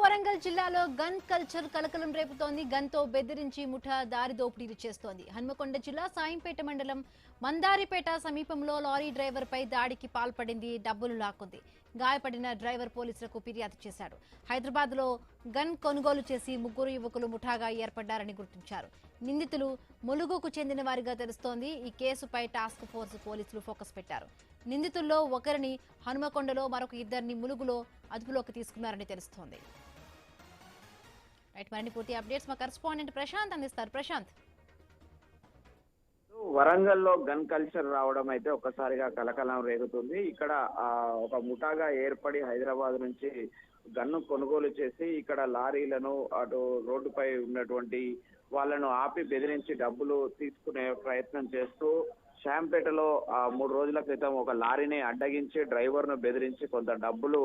వరంగల్ జిల్లాలో gun culture కలకలం రేపుతోంది. గన్తో బెదిరించి ముఠా దారి దోపిడీలు చేస్తోంది. హన్మకొండ జిల్లా సాయంపేట మండలం మందారిపేట సమీపంలో లారీ డ్రైవర్ పై దాడికి పాల్పడింది. డబ్బులు లాక్కుంది. గాయపడిన డ్రైవర్ పోలీసులకు ఫిర్యాదు చేశాడు. హైదరాబాద్ లో గన్ కొనుగోలు చేసి ముగ్గురు యువకులు ముఠాగా ఏర్పడ్డారని గుర్తించారు. నిందితులు ములుగుకు చెందిన వారిగా తెలుస్తోంది. ఈ కేసుపై టాస్క్ ఫోర్స్ పోలీసులు ఫోకస్ పెట్టారు. నిందితుల్లో ఒకరిని హనుమకొండలో, మరొక ఇద్దరిని ములుగులో అదుపులోకి తీసుకున్నారని తెలుస్తోంది. రైట్, మరిన్ని పూర్తి అప్డేట్స్ మా కరెస్పాండెంట్ ప్రశాంత్ అందిస్తారు. ప్రశాంత్, వరంగల్లో గన్ కల్చర్ రావడం అయితే ఒక్కసారిగా కలకలం రేగుతుంది. ఇక్కడ ఒక ముఠాగా ఏర్పడి హైదరాబాద్ నుంచి గన్ను కొనుగోలు చేసి ఇక్కడ లారీలను అటు రోడ్డుపై ఉన్నటువంటి వాళ్ళను ఆపి బెదిరించి డబ్బులు తీసుకునే ప్రయత్నం చేస్తూ శాంపేటలో 3 రోజుల క్రితం ఒక లారీని అడ్డగించి డ్రైవర్ ను బెదిరించి కొంత డబ్బులు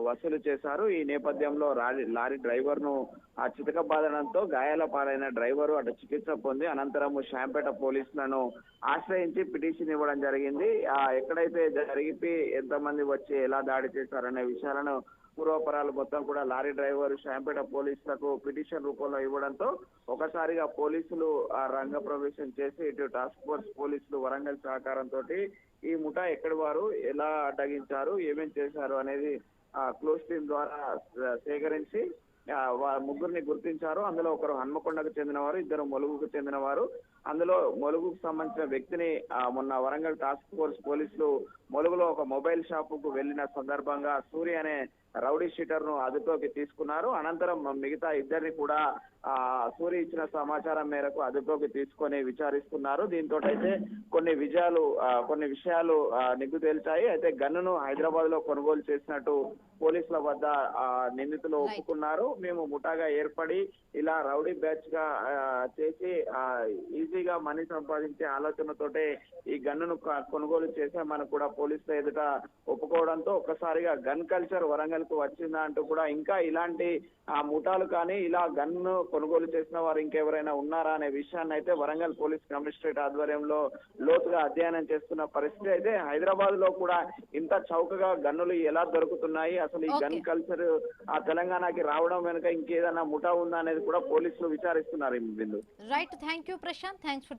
వసూలు చేశారు. ఈ నేపథ్యంలో లారీ డ్రైవర్ ను చితకబాదడంతో గాయాల పాలైన డ్రైవరు అటు చికిత్స పొంది అనంతరం శాంపేట పోలీసులను ఆశ్రయించి పిటిషన్ ఇవ్వడం జరిగింది. ఎక్కడైతే జరిపి ఎంతమంది వచ్చి ఎలా దాడి చేశారనే విషయాలను పూర్వపరాలు మొత్తం కూడా లారీ డ్రైవర్ శాంపేట పోలీసులకు పిటిషన్ రూపంలో ఇవ్వడంతో ఒకసారిగా పోలీసులు రంగ ప్రవేశం చేసి ఇటు టాస్క్ ఫోర్స్ పోలీసులు వరంగల్ సహకారంతో ఈ ముఠా ఎక్కడి వారు, ఎలా అడ్డగించారు, ఏమేం చేశారు అనేది క్లోజ్ టీం ద్వారా సేకరించి ముగ్గురిని గుర్తించారు. అందులో ఒకరు హన్మకొండకు చెందినవారు, ఇద్దరు ములుగుకు చెందినవారు. అందులో ములుగుకు సంబంధించిన వ్యక్తిని మొన్న వరంగల్ టాస్క్ ఫోర్స్ పోలీసులు ములుగులో ఒక మొబైల్ షాపుకు వెళ్లిన సందర్భంగా సూర్య అనే రౌడీ షీటర్ ను అదుపులోకి తీసుకున్నారు. అనంతరం మిగతా ఇద్దరిని కూడా సూర్య ఇచ్చిన సమాచారం మేరకు అదుపులోకి తీసుకొని విచారిస్తున్నారు. దీంతో అయితే కొన్ని విషయాలు నిగ్గు తేల్చాయి. అయితే గన్నును హైదరాబాద్ లో కొనుగోలు చేసినట్టు పోలీసుల వద్ద నిందితులు ఒప్పుకున్నారు. మేము ముఠాగా ఏర్పడి ఇలా రౌడీ బ్యాచ్ గా చేసి ఈజీగా మనీ సంపాదించే ఆలోచనతోటే ఈ గన్నును కొనుగోలు చేశామని కూడా పోలీసుల ఎదుట ఒప్పుకోవడంతో ఒక్కసారిగా గన్ కల్చర్ వరంగల్ కు వచ్చిందా అంటూ కూడా ఇంకా ఇలాంటి ముఠాలు కానీ ఇలా గన్ను కొనుగోలు చేసిన వారు ఇంకెవరైనా ఉన్నారా అనే విషయాన్ని అయితే వరంగల్ పోలీస్ కమిషనరేట్ ఆధ్వర్యంలో లోతుగా అధ్యయనం చేస్తున్న పరిస్థితి. అయితే హైదరాబాద్ లో కూడా ఇంత చౌకగా గన్నులు ఎలా దొరుకుతున్నాయి, అసలు ఈ గన్ కల్చర్ తెలంగాణకి రావడం వెనుక ఇంకేదైనా ముఠా ఉందా అనేది కూడా పోలీసులు విచారిస్తున్నారు. Right, thank you Prashant. Thanks for